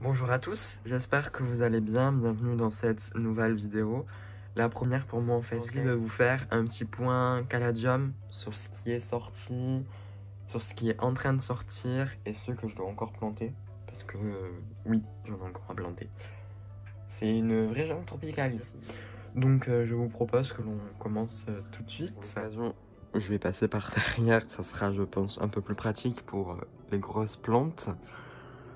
Bonjour à tous, j'espère que vous allez bien, bienvenue dans cette nouvelle vidéo. La première pour moi en fait, c'est de vous faire un petit point caladium sur ce qui est sorti, sur ce qui est en train de sortir et ce que je dois encore planter. Parce que oui, j'en ai encore à planter. C'est une vraie jungle tropicale ici. Donc je vous propose que l'on commence tout de suite. Pour l'occasion, je vais passer par derrière, ça sera je pense un peu plus pratique pour les grosses plantes.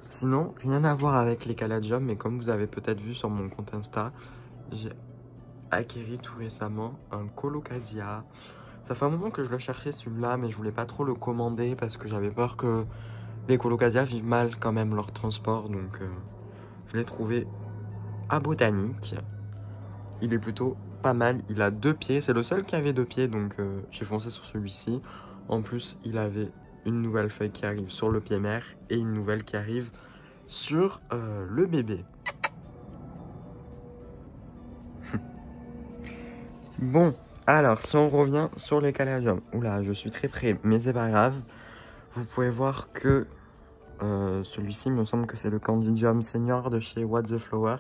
Sinon, rien à voir avec les caladiums, mais comme vous avez peut-être vu sur mon compte Insta, j'ai acquis tout récemment un colocasia. Ça fait un moment que je le cherchais celui-là, mais je voulais pas trop le commander parce que j'avais peur que les colocasias vivent mal quand même leur transport, donc je l'ai trouvé à Botanique. Il est plutôt pas mal, il a 2 pieds, c'est le seul qui avait 2 pieds, donc j'ai foncé sur celui-ci. En plus, il avait une nouvelle feuille qui arrive sur le pied mère et une nouvelle qui arrive sur le bébé. Bon, alors si on revient sur les caladiums, oula, je suis très près, mais c'est pas grave. Vous pouvez voir que celui-ci, il me semble que c'est le Candidium Senior de chez What the Flower.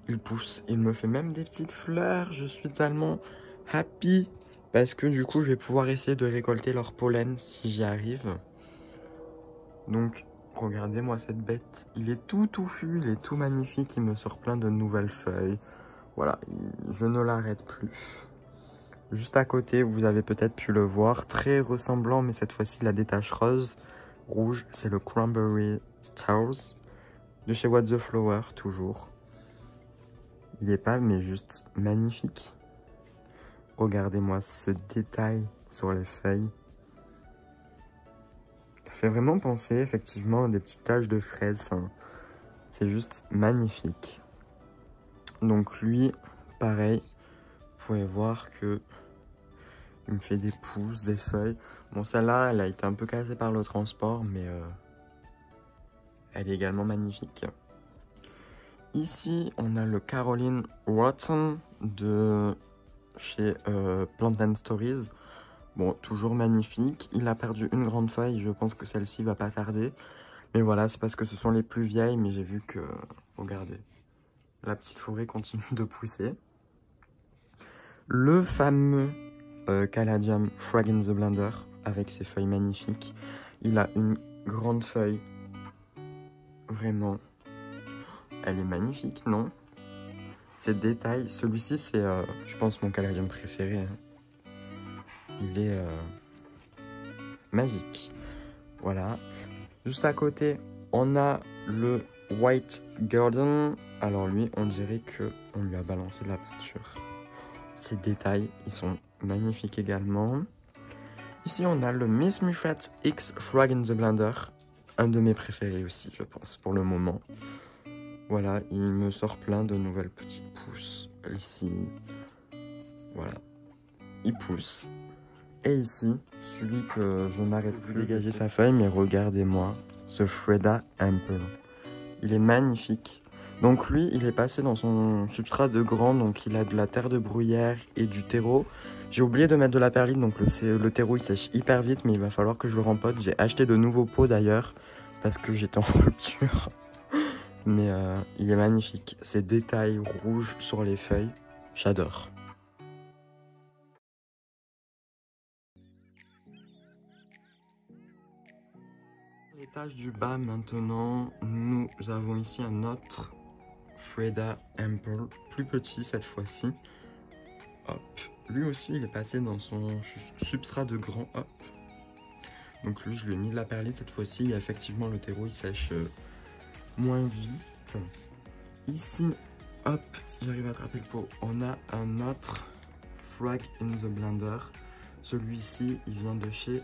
Il pousse, il me fait même des petites fleurs. Je suis tellement happy parce que du coup, je vais pouvoir essayer de récolter leur pollen si j'y arrive. Donc, regardez-moi cette bête. Il est tout touffu, il est tout magnifique. Il me sort plein de nouvelles feuilles. Voilà, je ne l'arrête plus. Juste à côté, vous avez peut-être pu le voir, très ressemblant, mais cette fois-ci, il a des taches roses. Rouge, c'est le Cranberry Stars de chez What the Flower, toujours. Il est pas, mais juste magnifique. Regardez-moi ce détail sur les feuilles. Ça fait vraiment penser, effectivement, à des petites taches de fraises. Enfin, c'est juste magnifique. Donc lui, pareil, vous pouvez voir que il me fait des pousses, des feuilles. Bon, celle-là, elle a été un peu cassée par le transport, mais elle est également magnifique. Ici, on a le Caroline Rotten de chez Plant and Stories. Bon, toujours magnifique. Il a perdu une grande feuille, je pense que celle-ci va pas tarder. Mais voilà, c'est parce que ce sont les plus vieilles, mais j'ai vu que, regardez, la petite forêt continue de pousser. Le fameux Caladium Frag in the Blender, avec ses feuilles magnifiques. Il a une grande feuille, vraiment. Elle est magnifique, non? Ces détails, celui-ci c'est, je pense, mon caladium préféré. Hein. Il est magique. Voilà. Juste à côté, on a le White Garden. Alors lui, on dirait que on lui a balancé de la peinture. Ces détails, ils sont magnifiques également. Ici, on a le Miss Muffet X Frag in the Blender. Un de mes préférés aussi, je pense, pour le moment. Voilà, il me sort plein de nouvelles petites pousses. Ici, voilà, il pousse. Et ici, celui que je n'arrête plus de dégager sa feuille, mais regardez-moi, ce Freda Ample. Il est magnifique. Donc lui, il est passé dans son substrat de grand, donc il a de la terre de bruyère et du terreau. J'ai oublié de mettre de la perlite, donc le terreau il sèche hyper vite, mais il va falloir que je le rempote. J'ai acheté de nouveaux pots d'ailleurs, parce que j'étais en rupture. Mais il est magnifique. Ces détails rouges sur les feuilles, j'adore. L'étage du bas maintenant, nous avons ici un autre Freda Ample, plus petit cette fois-ci. Hop, lui aussi il est passé dans son substrat de grand, hop. Donc lui je lui ai mis de la perlite cette fois-ci, et effectivement le terreau il sèche moins vite. Ici, hop, si j'arrive à attraper le pot, on a un autre Frag in the Blender. Celui-ci, il vient de chez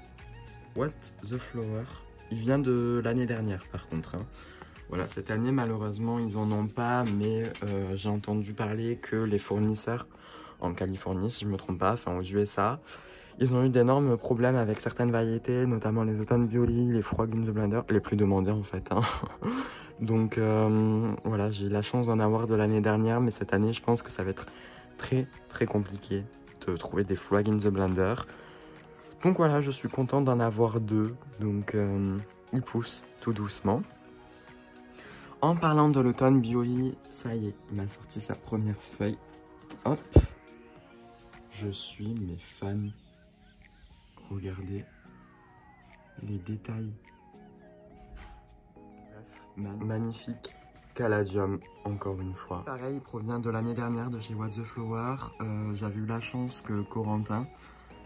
What the Flower. Il vient de l'année dernière par contre. Hein. Voilà, cette année malheureusement ils en ont pas, mais j'ai entendu parler que les fournisseurs en Californie, si je me trompe pas, enfin aux USA, ils ont eu d'énormes problèmes avec certaines variétés, notamment les automne violis, les Frog in the Blender, les plus demandés en fait. Hein. Donc voilà, j'ai eu la chance d'en avoir de l'année dernière, mais cette année je pense que ça va être très compliqué de trouver des Frog in the Blender. Donc voilà, je suis content d'en avoir 2, donc ils poussent tout doucement. En parlant de l'automne, Bioli, ça y est, il m'a sorti sa première feuille. Hop. Je suis mes fans. Regardez les détails. Magnifique caladium, encore une fois. Pareil, il provient de l'année dernière de chez What the Flower. J'avais eu la chance que Corentin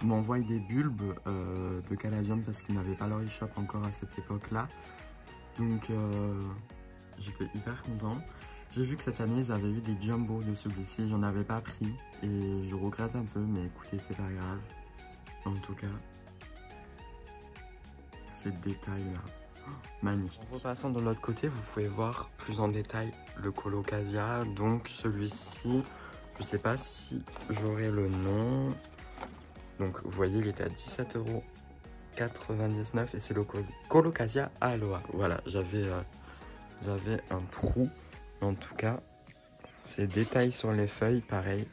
m'envoie des bulbes de caladium parce qu'il n'avait pas leur e-shop encore à cette époque-là. Donc j'étais hyper content. J'ai vu que cette année ils avaient eu des jumbo de celui-ci, j'en avais pas pris et je regrette un peu, mais écoutez, c'est pas grave. En tout cas, ces détails-là, magnifique. En repassant de l'autre côté, vous pouvez voir plus en détail le Colocasia. Donc celui-ci, je sais pas si j'aurai le nom. Donc vous voyez, il était à 17,99 € et c'est le Colocasia Aloha. Voilà, j'avais un trou. En tout cas, ces détails sur les feuilles, pareil.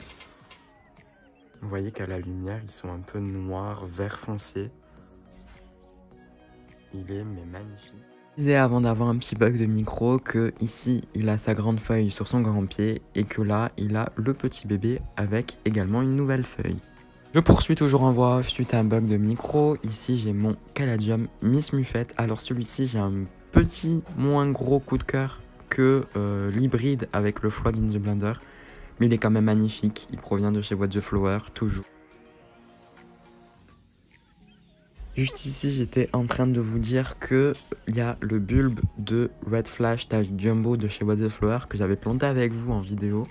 Vous voyez qu'à la lumière, ils sont un peu noirs, vert foncé. Il est mais magnifique. Je disais avant d'avoir un petit bug de micro que ici, il a sa grande feuille sur son grand pied et que là, il a le petit bébé avec également une nouvelle feuille. Je poursuis toujours en voix off suite à un bug de micro. Ici, j'ai mon Caladium Miss Muffette. Alors celui-ci, j'ai un petit moins gros coup de cœur que l'hybride avec le Frog in the Blender, mais il est quand même magnifique. Il provient de chez What the Flower, toujours. Juste ici, j'étais en train de vous dire que il y a le bulbe de Red Flash taille Jumbo de chez What the Flower que j'avais planté avec vous en vidéo,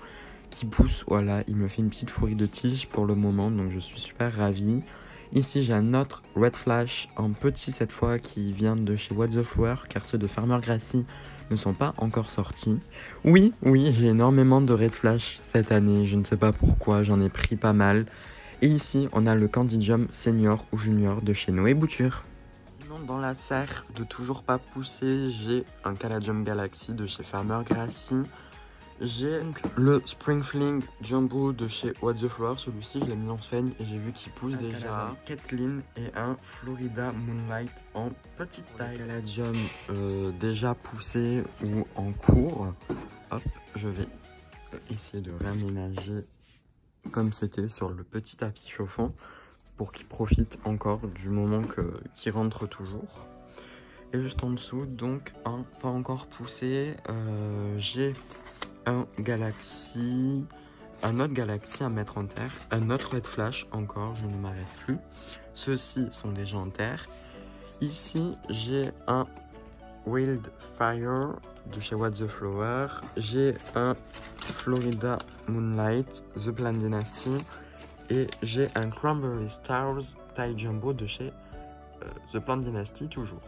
qui pousse. Voilà, il me fait une petite fourrie de tige pour le moment, donc je suis super ravi. Ici, j'ai un autre Red Flash en petit cette fois qui vient de chez What the Flower, car ceux de Farmer Grassy ne sont pas encore sortis. Oui, j'ai énormément de Red Flash cette année, je ne sais pas pourquoi, j'en ai pris pas mal. Et ici, on a le Candidium Senior ou Junior de chez Noé Bouture. Sinon, dans la serre de toujours pas pousser, j'ai un Caladium Galaxy de chez Farmer Grassy. J'ai le Spring Fling Jumbo de chez What the Flower. Celui-ci, je l'ai mis en feigne et j'ai vu qu'il pousse déjà. Kathleen et un Florida Moonlight en petite taille. Caladium déjà poussé ou en cours. Hop, je vais essayer de réaménager comme c'était sur le petit tapis chauffant pour qu'il profite encore du moment qu'il rentre toujours. Et juste en dessous, donc un pas encore poussé, j'ai un Galaxy, un autre Galaxy à mettre en terre, un autre Red Flash encore, je ne m'arrête plus. Ceux-ci sont déjà en terre. Ici, j'ai un Wildfire de chez What the Flower. J'ai un Florida Moonlight, The Plant Dynasty. Et j'ai un Cranberry Stars taille Jumbo de chez The Plant Dynasty toujours.